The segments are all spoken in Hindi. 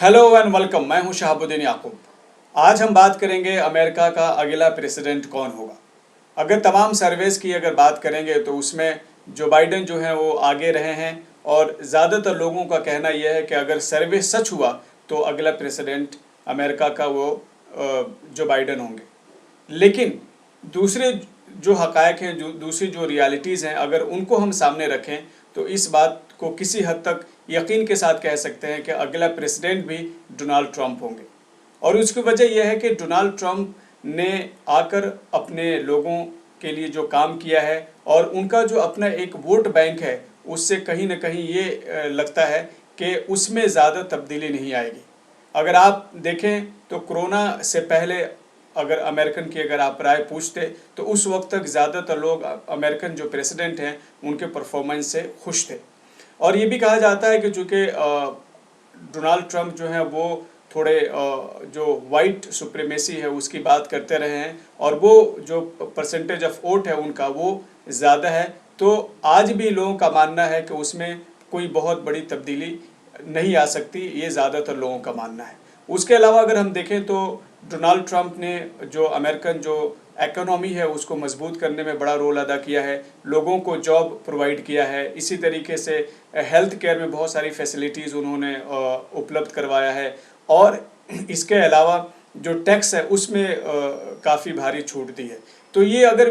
Hello and welcome. मैं हूं शहाबुद्दीन याकूब। आज हम बात करेंगे अमेरिका का अगला प्रेसिडेंट कौन होगा। अगर तमाम सर्वेस की अगर बात करेंगे तो उसमें जो बाइडेन जो है वो आगे रहे हैं और ज़्यादातर लोगों का कहना यह है कि अगर सर्वे सच हुआ तो अगला प्रेसिडेंट अमेरिका का वो जो बाइडेन होंगे। लेकिन दूसरे जो हक़ाइक़ हैं, जो दूसरी जो रियलिटीज़ हैं, अगर उनको हम सामने रखें तो इस बात को किसी हद तक यकीन के साथ कह सकते हैं कि अगला प्रेसिडेंट भी डोनाल्ड ट्रंप होंगे। और उसकी वजह यह है कि डोनाल्ड ट्रंप ने आकर अपने लोगों के लिए जो काम किया है और उनका जो अपना एक वोट बैंक है, उससे कहीं ना कहीं ये लगता है कि उसमें ज़्यादा तब्दीली नहीं आएगी। अगर आप देखें तो कोरोना से पहले अगर अमेरिकन की अगर आप राय पूछते तो उस वक्त तक ज़्यादातर लोग अमेरिकन जो प्रेसिडेंट हैं उनके परफॉर्मेंस से खुश थे। और ये भी कहा जाता है कि चूँकि डोनाल्ड ट्रंप जो हैं वो थोड़े जो वाइट सुप्रीमेसी है उसकी बात करते रहे हैं और वो जो परसेंटेज ऑफ वोट है उनका वो ज़्यादा है, तो आज भी लोगों का मानना है कि उसमें कोई बहुत बड़ी तब्दीली नहीं आ सकती, ये ज़्यादातर लोगों का मानना है। उसके अलावा अगर हम देखें तो डोनाल्ड ट्रंप ने जो अमेरिकन जो इकोनॉमी है उसको मजबूत करने में बड़ा रोल अदा किया है, लोगों को जॉब प्रोवाइड किया है। इसी तरीके से हेल्थ केयर में बहुत सारी फैसिलिटीज़ उन्होंने उपलब्ध करवाया है और इसके अलावा जो टैक्स है उसमें काफ़ी भारी छूट दी है। तो ये अगर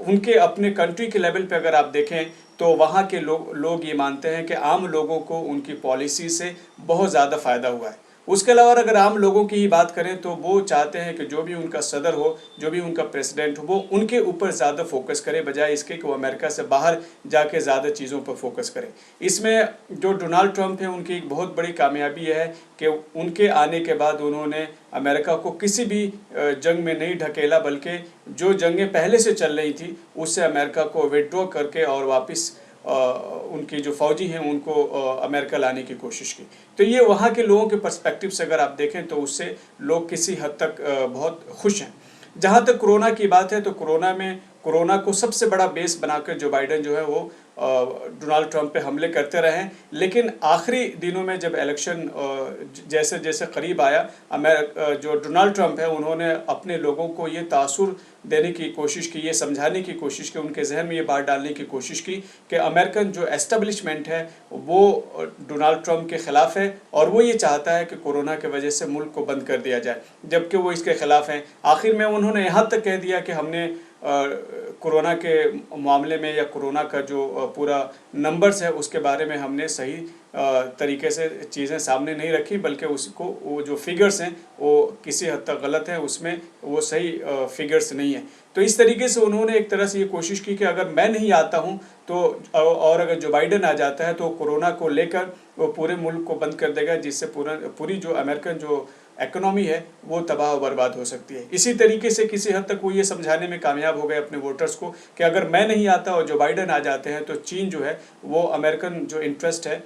उनके अपने कंट्री के लेवल पे अगर आप देखें तो वहाँ के लोग ये मानते हैं कि आम लोगों को उनकी पॉलिसी से बहुत ज़्यादा फ़ायदा हुआ है। उसके अलावा अगर आम लोगों की ही बात करें तो वो चाहते हैं कि जो भी उनका सदर हो, जो भी उनका प्रेसिडेंट हो, वो उनके ऊपर ज़्यादा फोकस करे बजाय इसके कि वो अमेरिका से बाहर जाके ज़्यादा चीज़ों पर फोकस करे। इसमें जो डोनाल्ड ट्रंप है उनकी एक बहुत बड़ी कामयाबी है कि उनके आने के बाद उन्होंने अमेरिका को किसी भी जंग में नहीं ढकेला, बल्कि जो जंगें पहले से चल रही थी उससे अमेरिका को विड्रॉ करके और वापस उनकी जो फौजी हैं उनको अमेरिका लाने की कोशिश की। तो ये वहाँ के लोगों के पर्सपेक्टिव से अगर आप देखें तो उससे लोग किसी हद तक बहुत खुश हैं। जहाँ तक कोरोना की बात है तो कोरोना को सबसे बड़ा बेस बनाकर जो बाइडेन जो है वो डोनाल्ड ट्रंप पे हमले करते रहे हैं। लेकिन आखिरी दिनों में जब इलेक्शन जैसे जैसे करीब आया, जो डोनाल्ड ट्रंप है उन्होंने अपने लोगों को ये तासुर देने की कोशिश की, ये समझाने की कोशिश की, उनके जहन में ये बात डालने की कोशिश की कि अमेरिकन जो एस्टेब्लिशमेंट है वो डोनाल्ड ट्रंप के ख़िलाफ़ है और वो ये चाहता है कि कोरोना की वजह से मुल्क को बंद कर दिया जाए, जबकि वो इसके ख़िलाफ़ हैं। आखिर में उन्होंने यहाँ तक कह दिया कि हमने कोरोना के मामले में या कोरोना का जो पूरा नंबर्स है उसके बारे में हमने सही तरीके से चीज़ें सामने नहीं रखी, बल्कि उसको वो जो फिगर्स हैं वो किसी हद तक गलत है, उसमें वो सही फिगर्स नहीं है। तो इस तरीके से उन्होंने एक तरह से ये कोशिश की कि अगर मैं नहीं आता हूँ तो और अगर जो बाइडेन आ जाता है तो कोरोना को लेकर वो पूरे मुल्क को बंद कर देगा, जिससे पूरी जो अमेरिकन जो इकोनॉमी है वो तबाह बर्बाद हो सकती है। इसी तरीके से किसी हद तक वो ये समझाने में कामयाब हो गए अपने वोटर्स को कि अगर मैं नहीं आता और जो बाइडेन आ जाते हैं तो चीन जो है वो अमेरिकन जो इंटरेस्ट है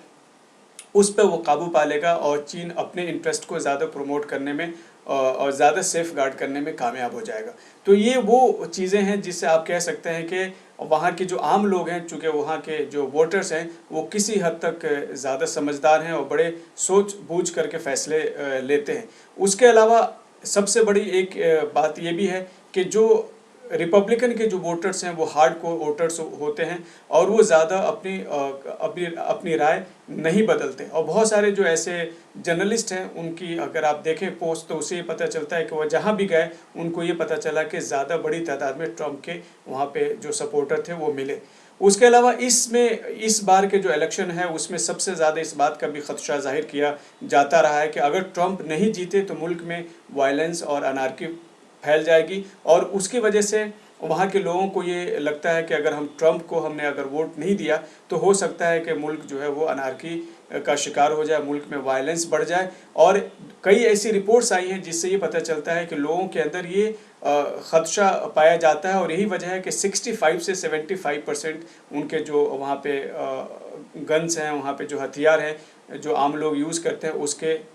उस पर वो काबू पा लेगा और चीन अपने इंटरेस्ट को ज़्यादा प्रमोट करने में और ज़्यादा सेफ गार्ड करने में कामयाब हो जाएगा। तो ये वो चीज़ें हैं जिससे आप कह सकते हैं कि वहाँ के जो आम लोग हैं, चूँकि वहाँ के जो वोटर्स हैं वो किसी हद तक ज़्यादा समझदार हैं और बड़े सोच बूझ करके फ़ैसले लेते हैं। उसके अलावा सबसे बड़ी एक बात ये भी है कि जो रिपब्लिकन के जो वोटर्स हैं वो हार्ड कोर वोटर्स होते हैं और वो ज़्यादा अपनी राय नहीं बदलते। और बहुत सारे जो ऐसे जर्नलिस्ट हैं उनकी अगर आप देखें पोस्ट तो उससे ये पता चलता है कि वह जहाँ भी गए उनको ये पता चला कि ज़्यादा बड़ी तादाद में ट्रंप के वहाँ पे जो सपोर्टर थे वो मिले। उसके अलावा इस बार के जो इलेक्शन है उसमें सबसे ज़्यादा इस बात का भी खदशा जाहिर किया जाता रहा है कि अगर ट्रंप नहीं जीते तो मुल्क में वायलेंस और अनार्की फैल जाएगी और उसकी वजह से वहाँ के लोगों को ये लगता है कि अगर हम ट्रंप को हमने अगर वोट नहीं दिया तो हो सकता है कि मुल्क जो है वो अनार्की का शिकार हो जाए, मुल्क में वायलेंस बढ़ जाए। और कई ऐसी रिपोर्ट्स आई हैं जिससे ये पता चलता है कि लोगों के अंदर ये खदशा पाया जाता है और यही वजह है कि 65 से 75% उनके जो वहाँ पे गन्स हैं, वहाँ पे जो हथियार हैं जो आम लोग यूज़ करते हैं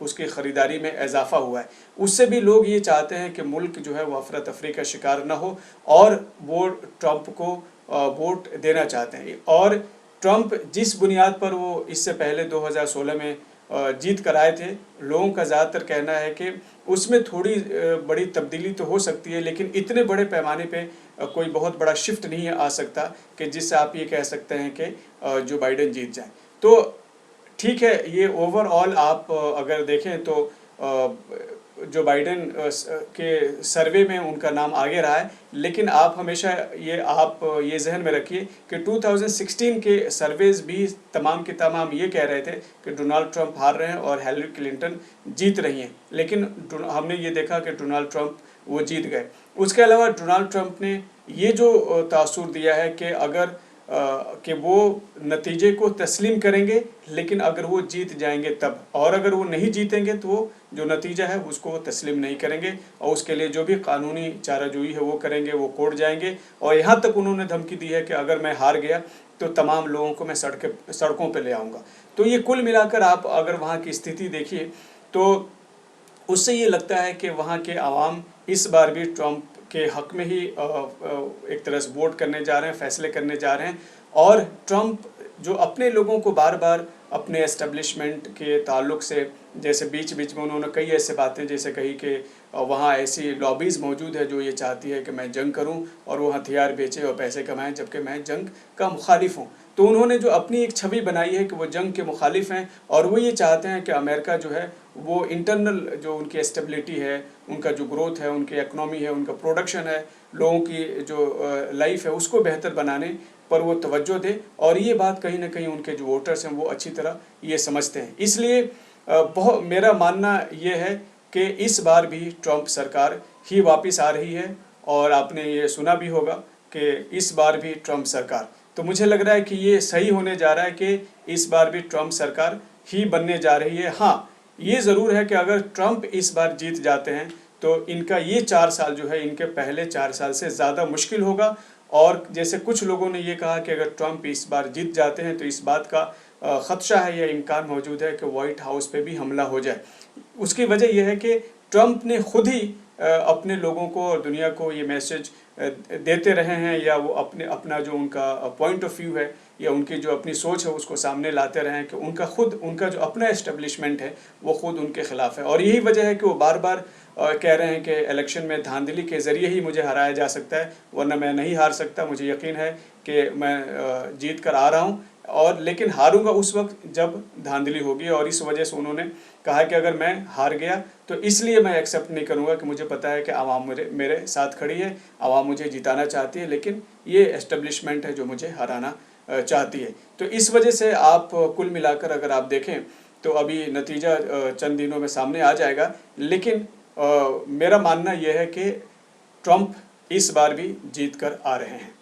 उसकी ख़रीदारी में इजाफ़ा हुआ है। उससे भी लोग ये चाहते हैं कि मुल्क जो है वो अफरा तफरी का शिकार ना हो और वो ट्रंप को वोट देना चाहते हैं। और ट्रंप जिस बुनियाद पर वो इससे पहले 2016 में जीत कर आए थे, लोगों का ज़्यादातर कहना है कि उसमें थोड़ी बड़ी तब्दीली तो हो सकती है, लेकिन इतने बड़े पैमाने पे कोई बहुत बड़ा शिफ्ट नहीं आ सकता कि जिससे आप ये कह सकते हैं कि जो बाइडेन जीत जाए। तो ठीक है, ये ओवरऑल आप अगर देखें तो जो बाइडेन के सर्वे में उनका नाम आगे रहा है, लेकिन आप हमेशा ये जहन में रखिए कि 2016 के सर्वेज भी तमाम के तमाम ये कह रहे थे कि डोनाल्ड ट्रंप हार रहे हैं और हिलरी क्लिंटन जीत रही हैं, लेकिन हमने ये देखा कि डोनाल्ड ट्रंप वो जीत गए। उसके अलावा डोनाल्ड ट्रंप ने ये जो तासुर दिया है कि अगर कि वो नतीजे को तस्लीम करेंगे, लेकिन अगर वो जीत जाएंगे तब, और अगर वो नहीं जीतेंगे तो वो जो नतीजा है उसको तस्लीम नहीं करेंगे और उसके लिए जो भी कानूनी चाराजोई है वो करेंगे, वो कोर्ट जाएंगे। और यहाँ तक उन्होंने धमकी दी है कि अगर मैं हार गया तो तमाम लोगों को मैं सड़कों पर ले आऊँगा। तो ये कुल मिलाकर आप अगर वहाँ की स्थिति देखिए तो उससे ये लगता है कि वहाँ के आवाम इस बार भी ट्रंप के हक में ही एक तरह से वोट करने जा रहे हैं, फैसले करने जा रहे हैं। और ट्रंप जो अपने लोगों को बार बार अपने एस्टेब्लिशमेंट के ताल्लुक से, जैसे बीच बीच में उन्होंने कई ऐसे बातें जैसे कही कि वहाँ ऐसी लॉबीज़ मौजूद है जो ये चाहती है कि मैं जंग करूँ और वो हथियार बेचे और पैसे कमाएं, जबकि मैं जंग का मुखालिफ हूँ। तो उन्होंने जो अपनी एक छवि बनाई है कि वो जंग के मुखालिफ हैं और वो ये चाहते हैं कि अमेरिका जो है वो इंटरनल जो उनकी स्टेबिलिटी है, उनका जो ग्रोथ है, उनकी इकनॉमी है, उनका प्रोडक्शन है, लोगों की जो लाइफ है उसको बेहतर बनाने पर वो तवज्जो दे। और ये बात कहीं ना कहीं उनके जो वोटर्स हैं वो अच्छी तरह ये समझते हैं। इसलिए बहुत मेरा मानना ये है कि इस बार भी ट्रंप सरकार ही वापस आ रही है। और आपने ये सुना भी होगा कि इस बार भी ट्रंप सरकार, तो मुझे लग रहा है कि ये सही होने जा रहा है कि इस बार भी ट्रंप सरकार ही बनने जा रही है। हाँ, ये ज़रूर है कि अगर ट्रंप इस बार जीत जाते हैं तो इनका ये 4 साल जो है इनके पहले 4 साल से ज़्यादा मुश्किल होगा। और जैसे कुछ लोगों ने ये कहा कि अगर ट्रंप इस बार जीत जाते हैं तो इस बात का ख़दशा है या इम्कान मौजूद है कि वाइट हाउस पे भी हमला हो जाए। उसकी वजह यह है कि ट्रंप ने खुद ही अपने लोगों को और दुनिया को ये मैसेज देते रहे हैं, या वो अपना जो उनका पॉइंट ऑफ व्यू है या उनकी जो अपनी सोच है उसको सामने लाते रहे हैं कि उनका जो अपना एस्टेब्लिशमेंट है वो खुद उनके खिलाफ है। और यही वजह है कि वो बार बार कह रहे हैं कि इलेक्शन में धांधली के ज़रिए ही मुझे हराया जा सकता है, वरना मैं नहीं हार सकता। मुझे यकीन है कि मैं जीत कर आ रहा हूँ, और लेकिन हारूंगा उस वक्त जब धांधली होगी। और इस वजह से उन्होंने कहा कि अगर मैं हार गया तो इसलिए मैं एक्सेप्ट नहीं करूंगा कि मुझे पता है कि आवाम मेरे साथ खड़ी है, आवाम मुझे जिताना चाहती है, लेकिन ये एस्टेब्लिशमेंट है जो मुझे हराना चाहती है। तो इस वजह से आप कुल मिलाकर अगर आप देखें तो अभी नतीजा चंद दिनों में सामने आ जाएगा, लेकिन मेरा मानना यह है कि ट्रंप इस बार भी जीत कर आ रहे हैं।